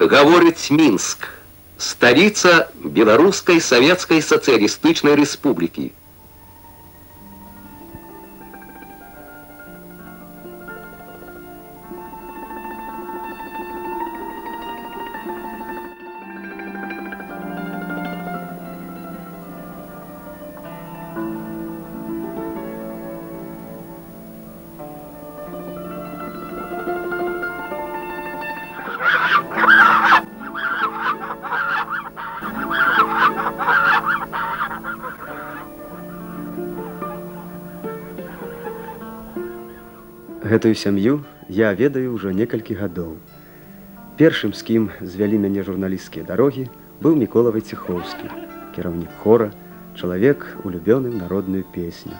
гаворыць Мінск, сталіца Беларускай Савецкай Сацыялістычнай Рэспублікі. Гэтую сям'ю я ведаю ўжо некалькі гадоў. Першым, з кім звялі мяне журналісцкія дарогі, быў Мікола Вайцехоўскі, кіраўнік хора, чалавек, улюбёны ў народную песню.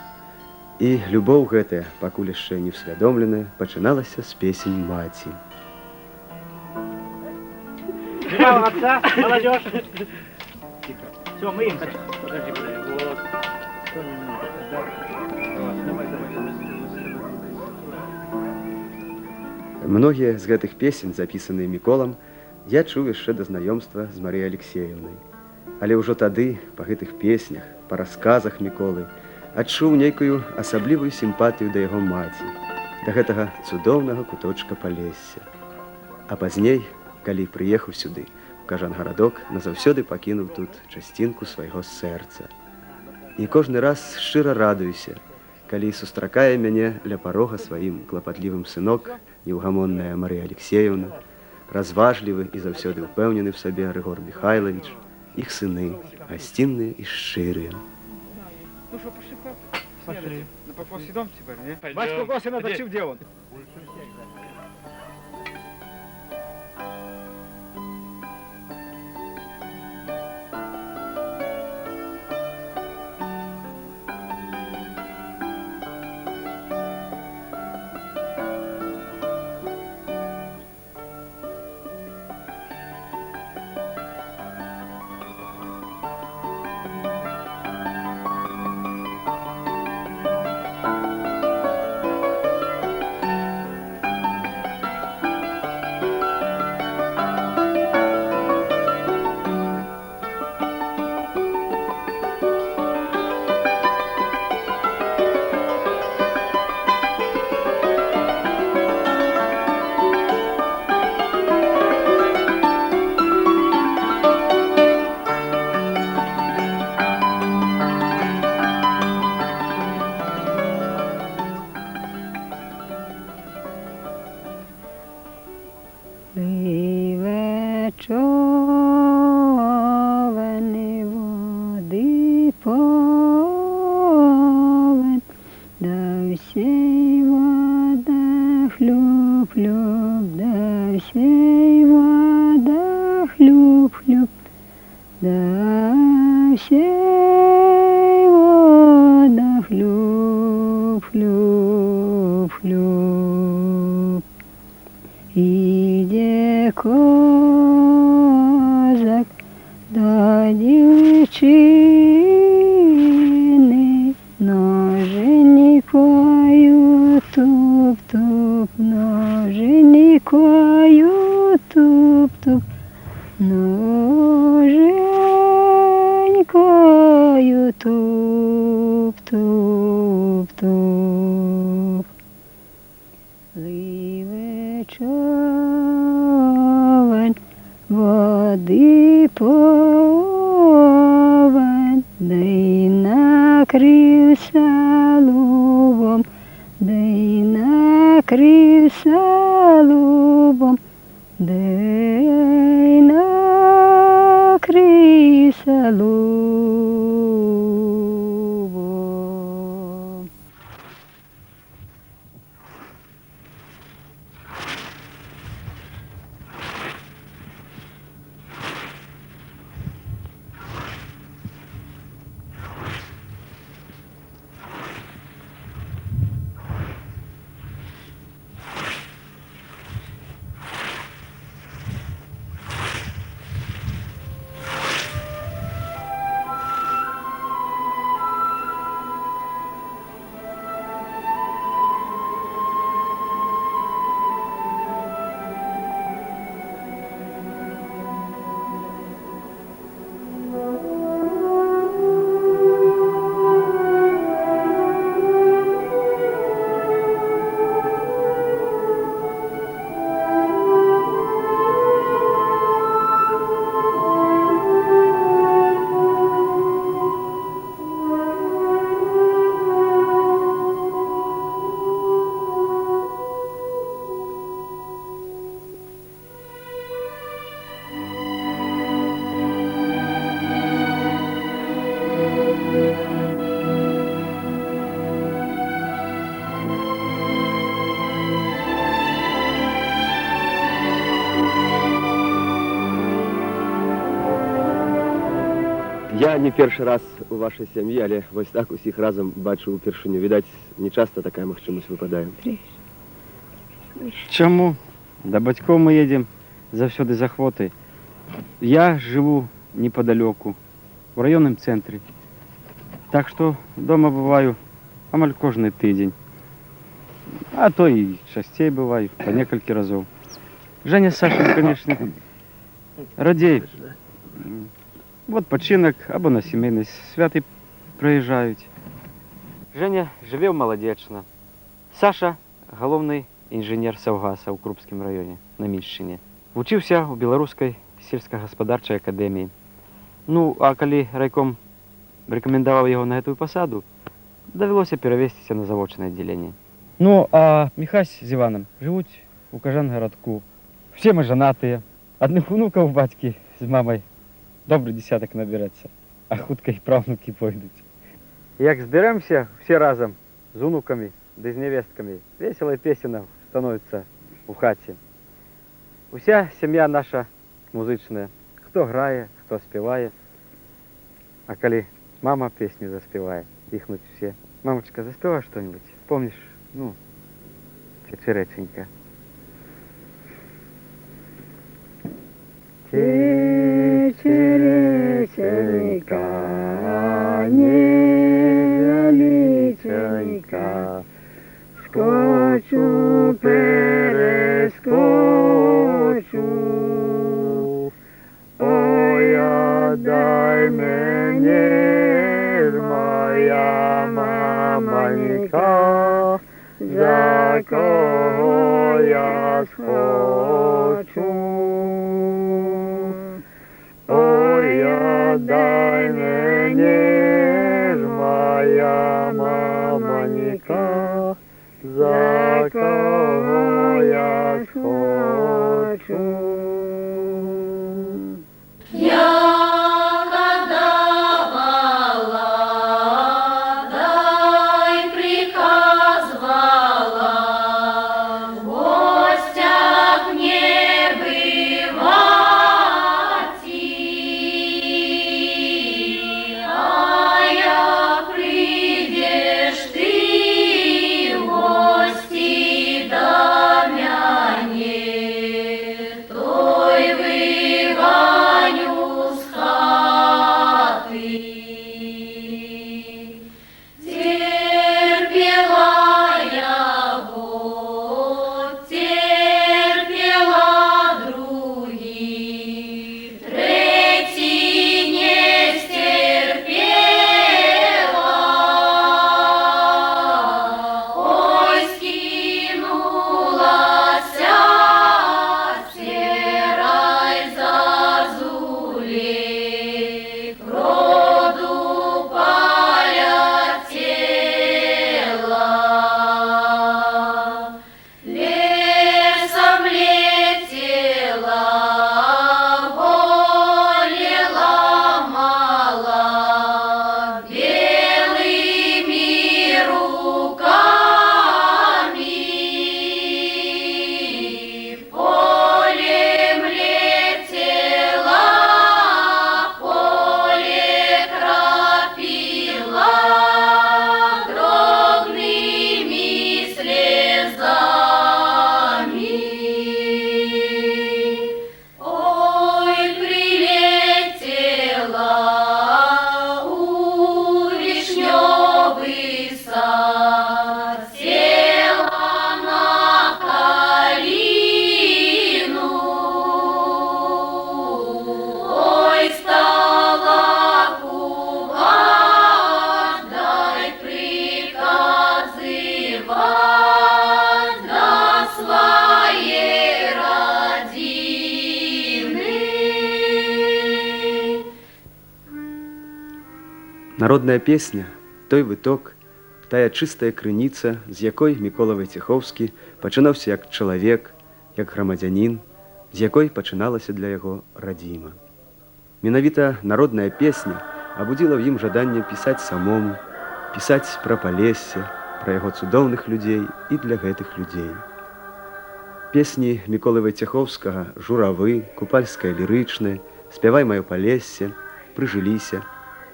І любоў гэтая, пакуль яшчэ не ўсвядомленая, пачыналася з песень маці. Браво, отца, молодежь. Тихо. Все, мы им. Подожди, вот. Давай. Многія з гэтых песень, запісаныя Міколам, я чуў яшчэ да знаёмства з Марыяй Алексеевнай. Але ўжо тады, па гэтых песнях, па расказах Міколы, адчуў нейкую асаблівую сімпатыю да яго маці, да гэтага цудоўнага куточка Палесся. А пазней, калі прыехаў сюды, у Кажан-гарадок, назаўсёды пакінуў тут часцінку свайго сэрца. І кожны раз шчыра радуюся, калі сустракае мяне ля парога сваім клапатлівым сынок, неўгамонная Марыя Алексеевна, разважлівы і заўсёды ўпэўнены в сабе Рыгор Михайлович, іх сыны, гасцінныя і шчырыя. Ну что, пошли. На Покосий дом теперь, не? Батьку Косина дочив, где он? Човен води повен, да всей вода хлюп-хлюп, да всей вода хлюп-хлюп, да всей вода хлюп-хлюп-хлюп. Іде козак до дівчини, ноженькою туп-туп, ноженькою туп-туп, ноженькою туп-туп-туп. Ливе човен, води повен, да й накрився лубом, да й накрився лубом, да й накрився лубом. Я не першы раз у вашай сям'і, але вось так усіх разам бачу упершыню. Відаць, не часта такая магчымасць выпадае. Чаму? Да бацькоў мы едзем заўсёды з ахвотай. Я жыву непадалёку, у раённым цэнтры. Так што дома бываю амаль кожны тыдзень. А то і часцей бываю, па некалькі разоў. Женя з Сашай, конечно, радзей. В адпачынак або на сямейныя святы прыязджаюць. Женя жыве ў Маладзечна. Саша галоўны інжынер Саўгаса ў Крупскім раёне на Міншчыне. Вучыўся ў беларускай сельскагаспадарчай акадэміі. Ну, а калі райком рэкамендаваў яго на гэтую пасаду, давялося перавесціся на завочнае аддзяленне. Ну, а Міхась з Іванам жывуць у Кажангарадку. Все мы жанатыя. Адных унукаў бацькі з мамай добры десятак наберэцца, а хутка і праўнукі пойдуць. Як зберемся все разам з унукамі ды з нявесткамі, весела і песена становіцца у хаце. Уся сям'я наша музычная. Хто грае, хто спявае. А калі мама песню заспявае, іхнуць все. Мамочка, заспявай што-нибудь. Помніш? Ну, цяцерэченька. Цяцерэченька, невяліченька, скочу, перескочу. Ой, отдай мне, моя мамонька, за кого я схочу. Ой, отдай мне, моя мамонька, за кого я схочу. Народная песня, той выток, тая чыстая крыніца, з якой Мікола Вайцехоўскі пачынаўся як чалавек, як грамадзянін, з якой пачыналася для яго радзіма. Менавіта народная песня абудзіла ў ім жаданне пісаць самому, пісаць пра Палессе, пра яго цудоўных людзей і для гэтых людзей. Песні Міколы Вайцехоўскага «Журавы», «Купальская лірычная», «Спявай маё Палессе», «Прыжыліся»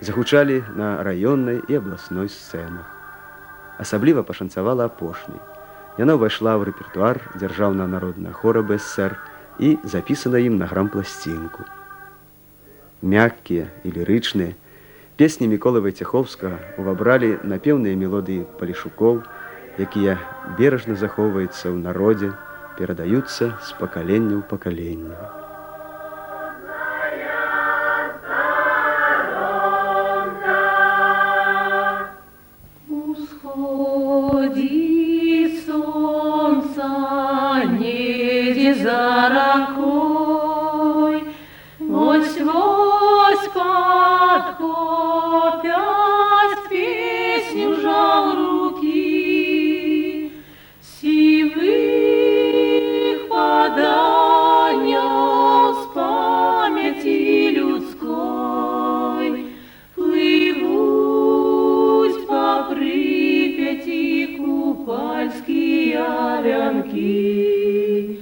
загучалі на раённай і абласной сцэнах. Асабліва пашанцавала апошняй. Яна ўвайшла ў рэпертуар дзяржаўнага народнага хора БСР і запісана ім на грампласцінку. Мяккія і лірычныя песні Міколы Вайцяхоўскага увабралі напеўныя мелодыі палішукоў, якія бережна захоўваюцца ў народзе, перадаюцца з пакалення ў пакаленне. За ракой, вось-вось подхопять песню жал руки, сивых поданял с памяти людской, плывуть по Припяти купальские вянки.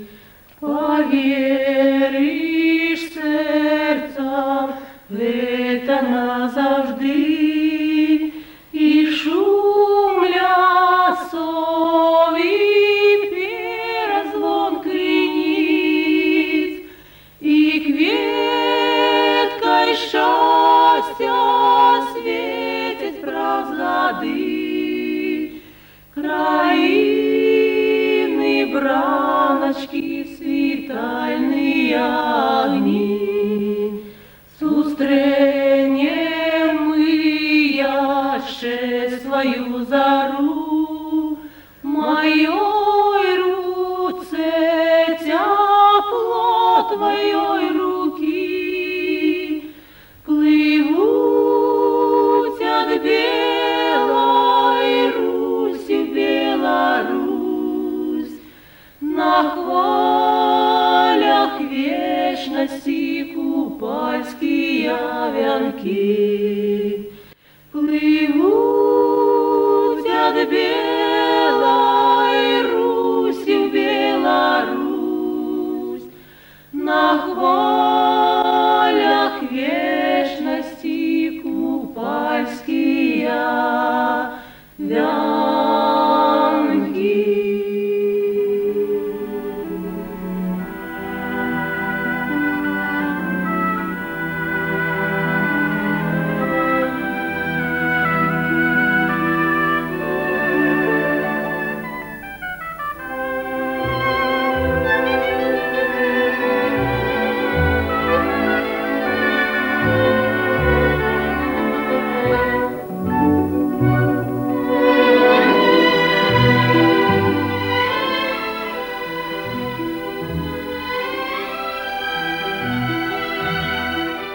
Поверишь сердцем, это назавжди, и шум лясов, и перезвон крыниц, и кветкой счастья светит правзгады, краины браночки, світальные огни. Сустрэнем мы яшчэ свою зару, моей руце тепло твоей руки, плывуть от Белой Руси в Беларусь, на хвалях вечности купальские вянки. Плывуть от Белой Руси в Беларусь, на хвалях вечности купальские вянки.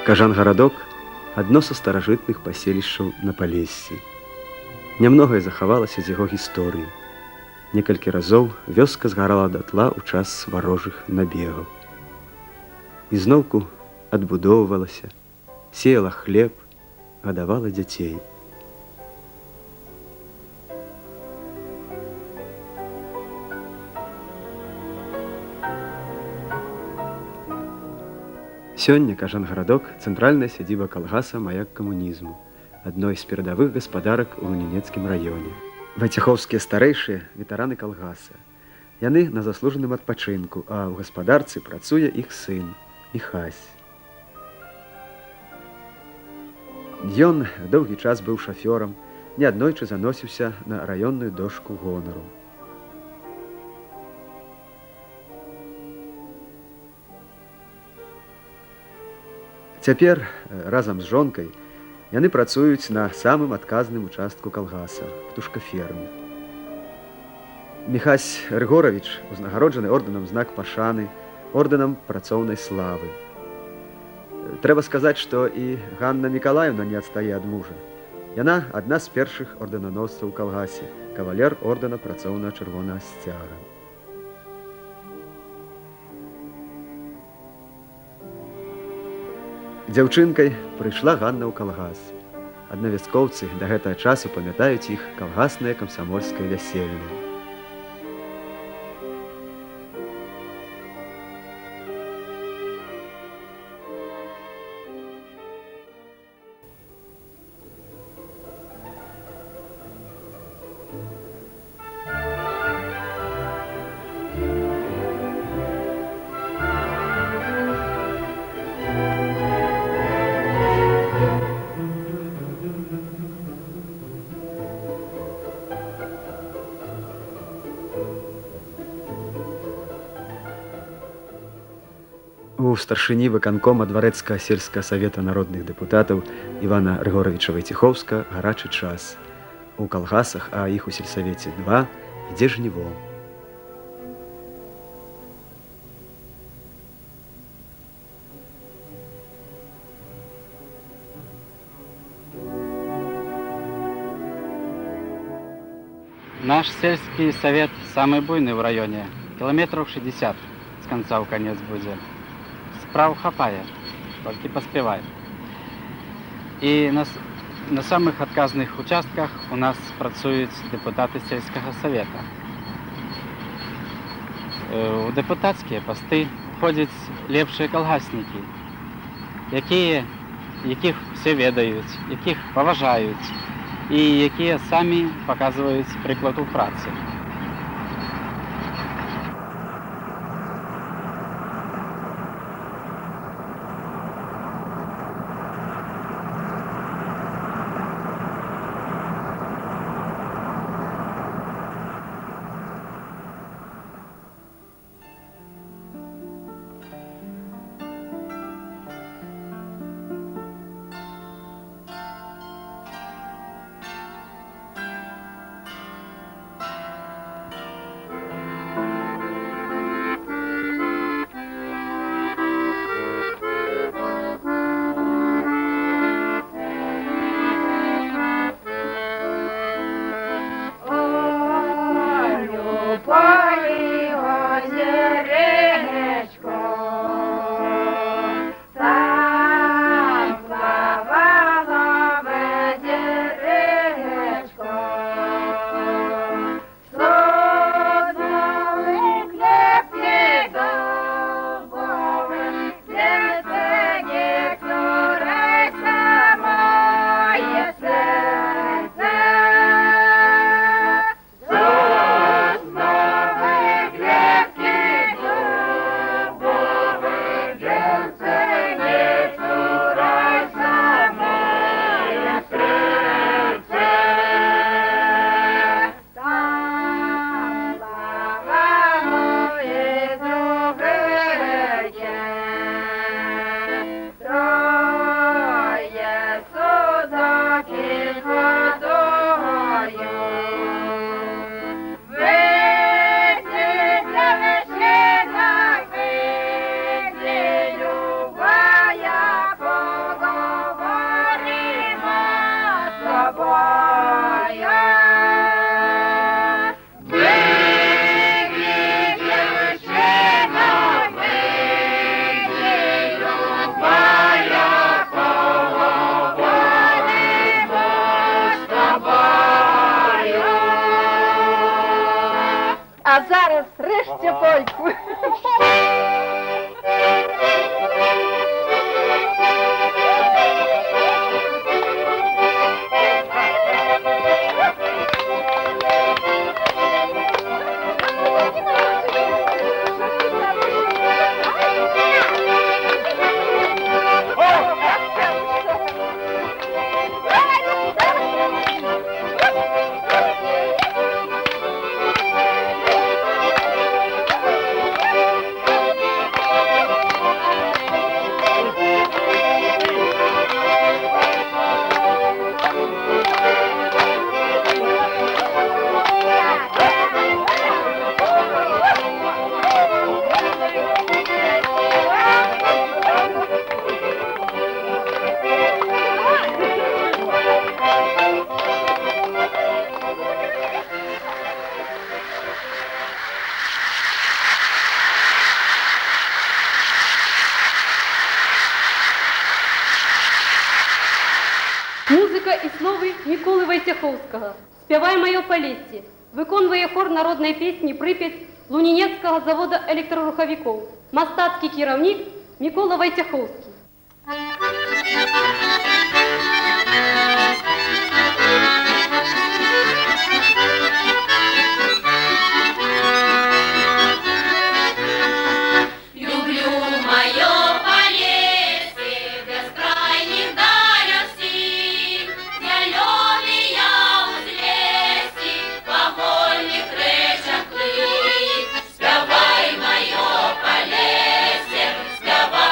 Кажан-гарадок – адно са старажытных паселішчаў на Палессі. Нямногае захавалася з яго гісторыі. Некалькі разоў вёска згарала датла ў час варожых набегаў. Ізноўку адбудоўвалася, сеяла хлеб, гадавала дзяцей. Сёння Кажан-гарадок – цэнтральная сядзіба калгаса «Маяк камунізму», адной з перадавых гаспадарак у Лунінецкім раёне. Вайцяхоўскія старэйшыя – ветэраны калгаса. Яны на заслужаным адпачынку, а ў гаспадарцы працуе іх сын Міхась. Ён доўгі час быў шафёрам, неаднойчы заносіўся на раённую дошку гонару. Цяпер, разам з жонкай, яны працуюць на самым адказным участку калгаса – птушкаферме. Міхась Рыгоравіч узнагароджаны ордэнам знак пашаны, ордэнам працоўнай славы. Трэба сказаць, што і Ганна Мікалаевна не адстае ад мужа. Яна адна з першых ордэнаносцаў у калгасе, кавалер ордэна працоўнага чырвонага сцяга. Дзяўчынкай прыйшла Ганна ў калгас. Аднавяскоўцы да гэтага часу памятаюць іх калгаснае камсамольскае вяселле. У старшыні выканкома дварэцкага сельскага савета народных дэпутатаў Івана Рыгоравіча Вайціхоўска гарачы час. У калгасах, а іх у сельсавеце 2, ідзе жніво. Наш сельский совет самый буйный в районе. Километров 60 с конца в конец будет. Справ хапае, только поспевает. И на самых отказных участках у нас працуют депутаты сельского совета. У депутатские посты ходят лепшие колгасники, яких все ведают, яких поважают, і які самі показують приклад у праці. А зараз решті польку. Музика і слови Миколи Войцеховського. «Співай моє Полісся». Виконує хор народної пісні «Прип'ять» Лунінецького заводу електроруховиків. Мастацький керівник Микола Войцеховський. Спявай, моё Полесье, спявай.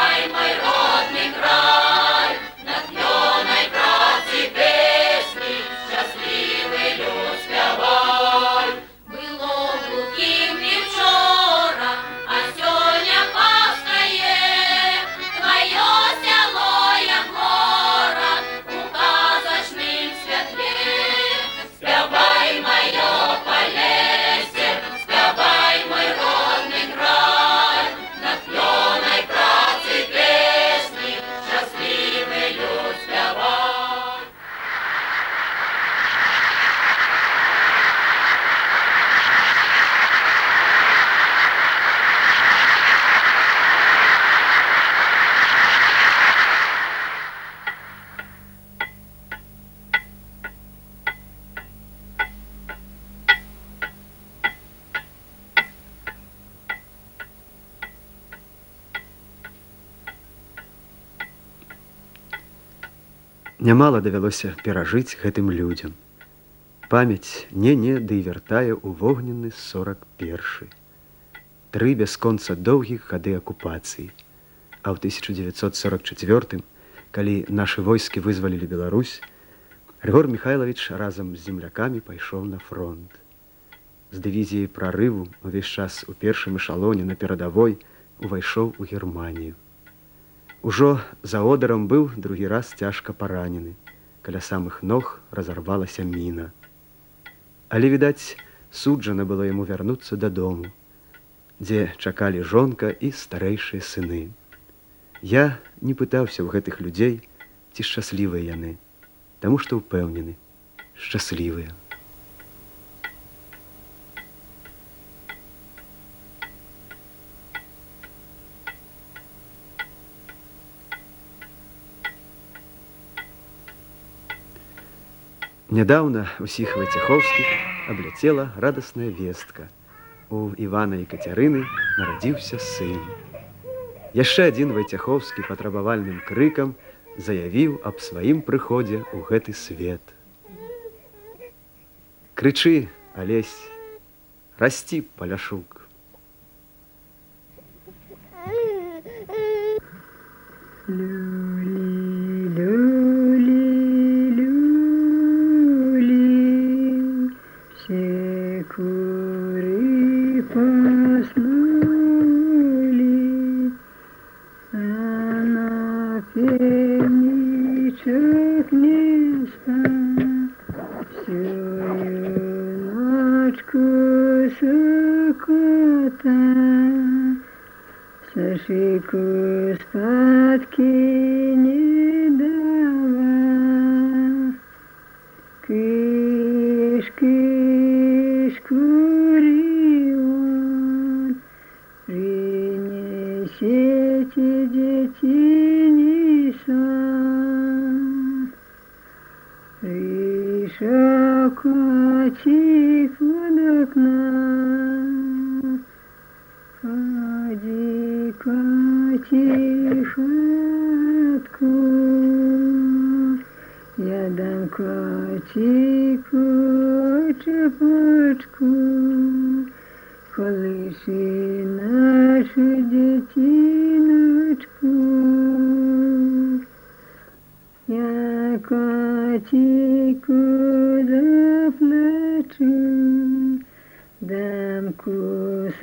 Нямала давялося перажыць гэтым людзям. Памяць не-не ды вяртае ў вогненны 41. 3 бясконца доўгіх гады акупацыі. А ў 1944, калі нашы войскі вызвалілі Беларусь, Рыгор Михайлович разам з землякамі пайшоў на фронт. З дывізіяй прарыву увесь час у першым эшалоне на перадавой увайшоў у Германію. Ужо за Одарам быў другі раз цяжка паранены. Каля самых ног разарвалася міна. Але, відаць, суджана было яму вярнуцца дадому, дзе чакалі жонка і старэйшыя сыны. Я не пытаўся ў гэтых людзей, ці шчаслівыя яны, таму што ўпэўнены, шчаслівыя. Нядаўна ўсіх вайцяхоўскіх абляцела радасная вестка. У Івана і Кацярыны нарадзіўся сын. Яшчэ адзін вайцяхоўскі патрабавальным крыкам заявіў аб сваім прыходзе ў гэты свет. Крычы, Алесь, расці, Паляшук. Все куры поснули, а на певничек не спал. Всю ночку сокота, Сашику спадки не дала. Кыш, кыш, курион, принесите детиний сон. Пришел котик под окно, ходи, котик, в хатку. Я дам котику чепочку, колыши нашу детиночку. Я котику заплачу, дам кусочек